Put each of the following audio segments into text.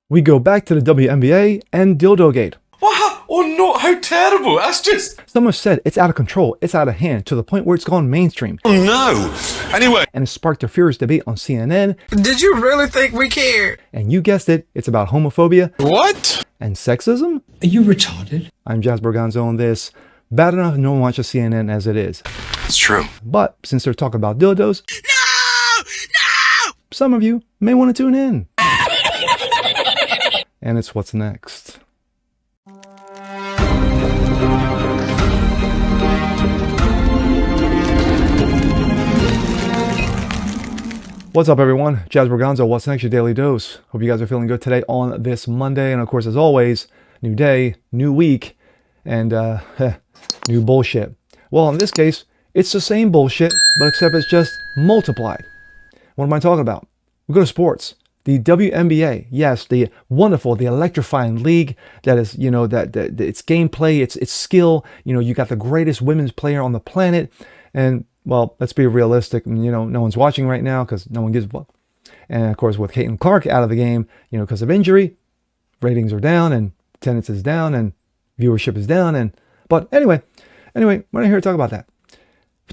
We go back to the WNBA and Dildogate. What? Oh no, how terrible. That's just... Some have said it's out of control, it's out of hand, to the point where it's gone mainstream. Oh no. Anyway. And it sparked a furious debate on CNN. Did you really think we cared? And you guessed it, it's about homophobia. What? And sexism? Are you retarded? I'm Jazz Berganzo on this. Bad enough no one watches CNN as it is. It's true. But since they're talking about dildos... No! Some of you may want to tune in. And it's what's next. What's up, everyone? Jazz Berganzo, what's next? Your daily dose. Hope you guys are feeling good today on this Monday. And of course, as always, new day, new week, and new bullshit. Well, in this case, it's the same bullshit, but except it's just multiplied. What am I talking about? We go to sports. The WNBA, yes, the wonderful, the electrifying league that is, you know, that it's gameplay, it's skill. You know, you got the greatest women's player on the planet, and well, let's be realistic. You know, no one's watching right now because no one gives a fuck. And of course, with Caitlin Clark out of the game, you know, because of injury, ratings are down and attendance is down and viewership is down. But anyway, we're not here to talk about that.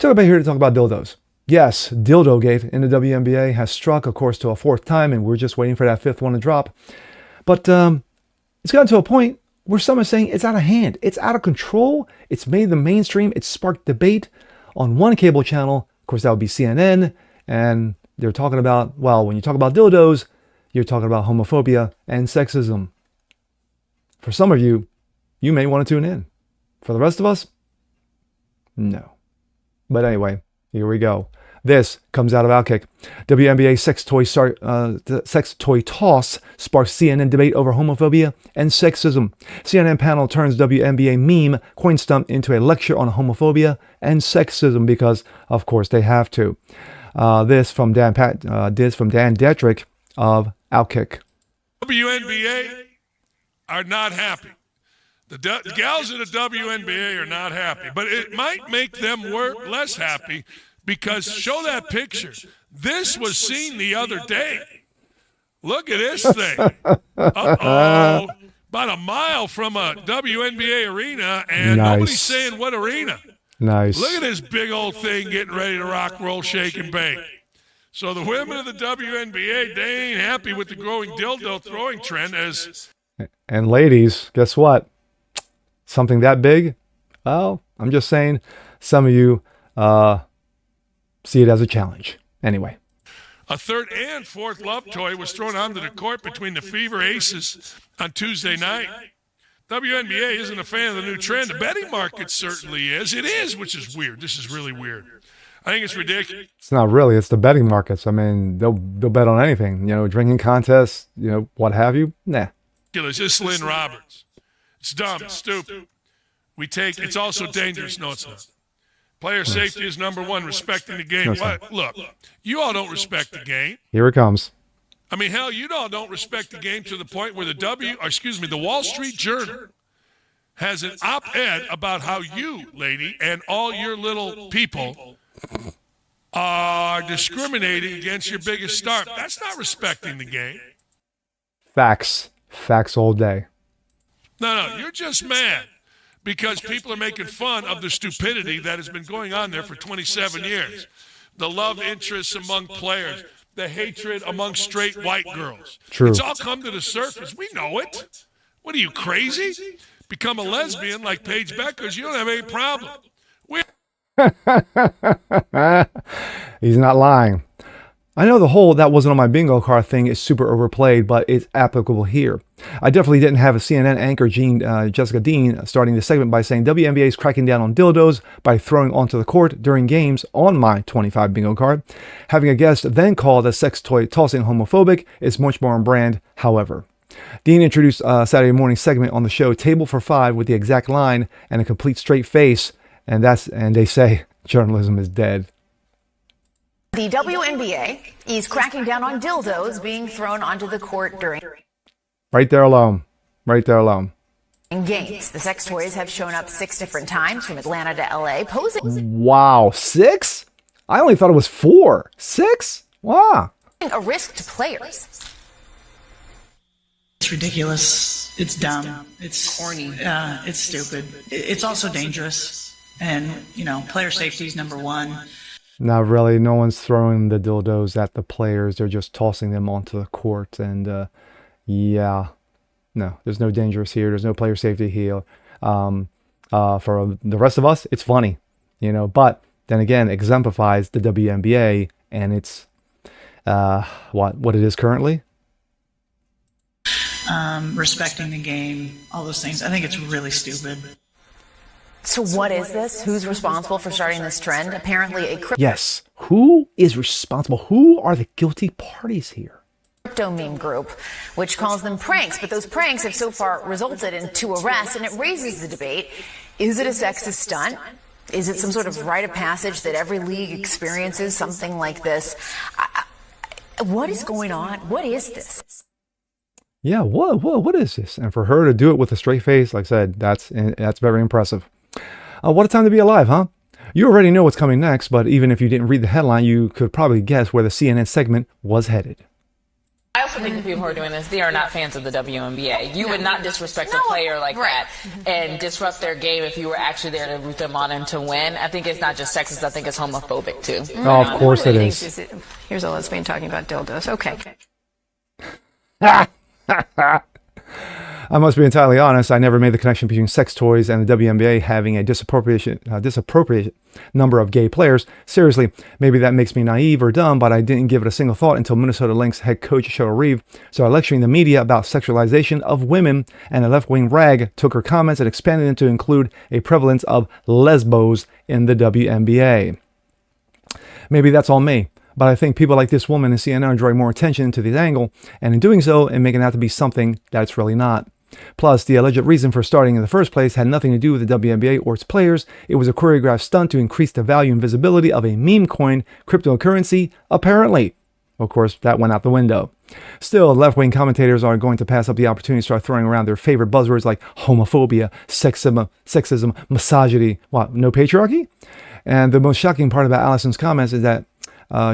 We're here to talk about dildos. Yes, Dildogate in the WNBA has struck, of course, to a fourth time, and we're just waiting for that fifth one to drop. But it's gotten to a point where some are saying it's out of hand. It's out of control. It's made the mainstream. It's sparked debate on one cable channel. Of course, that would be CNN. And they're talking about, well, when you talk about dildos, you're talking about homophobia and sexism. For some of you, you may want to tune in. For the rest of us, no. But anyway, here we go. This comes out of Outkick. WNBA sex toy toss sparks CNN debate over homophobia and sexism. CNN panel turns WNBA meme coin stump into a lecture on homophobia and sexism because, of course, they have to. This from Dan Detrick of Outkick. WNBA are not happy. The gals in the WNBA are not happy, but it might make them less happy. Because show that picture. This was seen the other day. Look at this thing. Uh-oh. About a mile from a WNBA arena, and nobody's saying what arena. Nice. Look at this big old thing getting ready to rock, roll, shake, and bake. So the women of the WNBA, they ain't happy with the growing dildo throwing trend as... And ladies, guess what? Something that big? Well, I'm just saying, some of you... see it as a challenge. Anyway. A third and fourth love toy was thrown onto the court between the Fever Aces on Tuesday night. WNBA isn't a fan of the new trend. The betting market certainly is. It is, which is weird. This is really weird. I think it's ridiculous. It's not really. It's the betting markets. I mean, they'll bet on anything. You know, drinking contests, you know, what have you. Nah. It's Lynn Roberts. It's dumb. It's stupid. It's also dangerous. No, it's not. Player safety is number one, respecting the game. Look, you all don't respect the game. Here it comes. I mean, hell, you all don't respect the game to the point where the Wall Street Journal has an op-ed about how you, lady, and all your little people are discriminating against your biggest star. That's not respecting the game. Facts. Facts all day. No, you're just mad. Because people are making fun of the stupidity that has been going on there for 27 years. The love interests among players. The hatred among straight white girls. True. It's all come to the surface. We know it. What are you, crazy? Become a lesbian like Paige Beckers. You don't have any problem. He's not lying. I know the whole "that wasn't on my bingo card" thing is super overplayed, but it's applicable here. I definitely didn't have a CNN anchor, Jessica Dean, starting the segment by saying WNBA is cracking down on dildos by throwing onto the court during games on my 25 bingo card. Having a guest then call the sex toy tossing homophobic is much more on brand, however. Dean introduced a Saturday morning segment on the show Table for Five with the exact line and a complete straight face, and they say journalism is dead. The WNBA is cracking down on dildos being thrown onto the court during Right there alone. Right there alone. games. The sex toys have shown up 6 different times from Atlanta to LA, posing Wow, 6? I only thought it was 4. 6? Wow. a risk to players. It's ridiculous. It's dumb. It's corny. It's stupid. It's also dangerous. And, you know, player safety is number one. Not really. No one's throwing the dildos at the players. They're just tossing them onto the court. And yeah, no, there's no dangerous here. There's no player safety here. For the rest of us, it's funny, you know. But then again, exemplifies the WNBA and it's what it is currently. Respecting the game, all those things. I think it's really stupid. So what is this? Who's responsible for starting this trend? Apparently a Yes. Who is responsible? Who are the guilty parties here? crypto meme group, which calls them pranks. But those pranks have so far resulted in 2 arrests, and it raises the debate. Is it a sexist stunt? Is it some sort of rite of passage that every league experiences something like this? What is going on? What is this? Yeah, what is this? And for her to do it with a straight face, like I said, that's very impressive. What a time to be alive, huh? You already know what's coming next, but even if you didn't read the headline, you could probably guess where the CNN segment was headed. I also think the people who are doing this, they are not fans of the WNBA. You would not disrespect a player like that and disrupt their game if you were actually there to root them on and to win. I think it's not just sexist, I think it's homophobic too. Oh, of course it is. Here's a lesbian talking about dildos. Okay. I must be entirely honest, I never made the connection between sex toys and the WNBA having a disappropriate number of gay players. Seriously, maybe that makes me naive or dumb, but I didn't give it a single thought until Minnesota Lynx head coach Cheryl Reeve started lecturing the media about sexualization of women, and a left-wing rag took her comments and expanded them to include a prevalence of lesbos in the WNBA. Maybe that's all me. But I think people like this woman in CNN are drawing more attention to this angle, and in doing so, and making it out to be something that it's really not. Plus, the alleged reason for starting in the first place had nothing to do with the WNBA or its players. It was a choreographed stunt to increase the value and visibility of a meme coin cryptocurrency, apparently. Of course, that went out the window. Still, left-wing commentators are going to pass up the opportunity to start throwing around their favorite buzzwords like homophobia, sexism, misogyny, no patriarchy? And the most shocking part about Allison's comments is that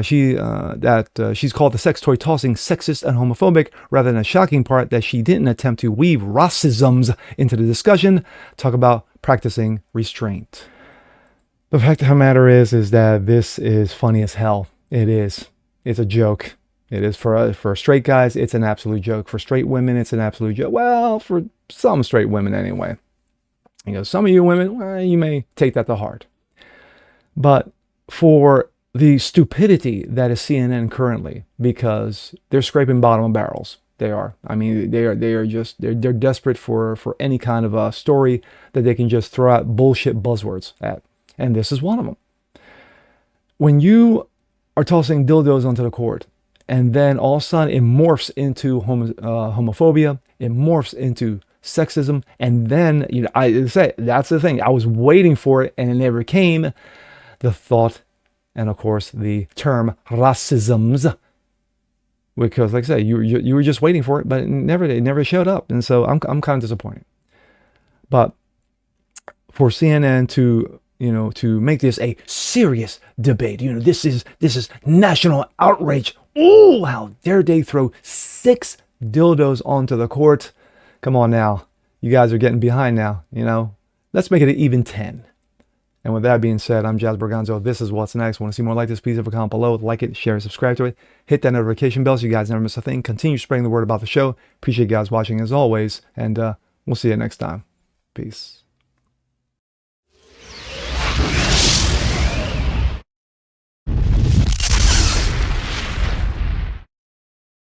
she's called the sex toy tossing sexist and homophobic, rather than a shocking part that she didn't attempt to weave racisms into the discussion. Talk about practicing restraint. The fact of the matter is that this is funny as hell. It is. It's a joke. It is for straight guys. It's an absolute joke. For straight women, it's an absolute joke. Well, for some straight women anyway. You know, some of you women, well, you may take that to heart. But for the stupidity that is CNN currently, because they're scraping bottom of barrels. They are. I mean, they're desperate for any kind of a story that they can just throw out bullshit buzzwords at. And this is one of them. When you are tossing dildos onto the court, and then all of a sudden it morphs into homophobia, it morphs into sexism, and then, you know, I say, that's the thing. I was waiting for it, and it never came. The thought, and of course the term racisms, because like I said, you were just waiting for it, but it never showed up, and so I'm kind of disappointed. But for CNN to make this a serious debate, this is national outrage. Oh, how dare they throw 6 dildos onto the court? Come on now, you guys are getting behind now. Let's make it an even 10. And with that being said, I'm Jazz Berganzo. This is What's Next. Want to see more like this? Please leave a comment below. Like it, share, subscribe to it. Hit that notification bell so you guys never miss a thing. Continue spreading the word about the show. Appreciate you guys watching as always. And we'll see you next time. Peace.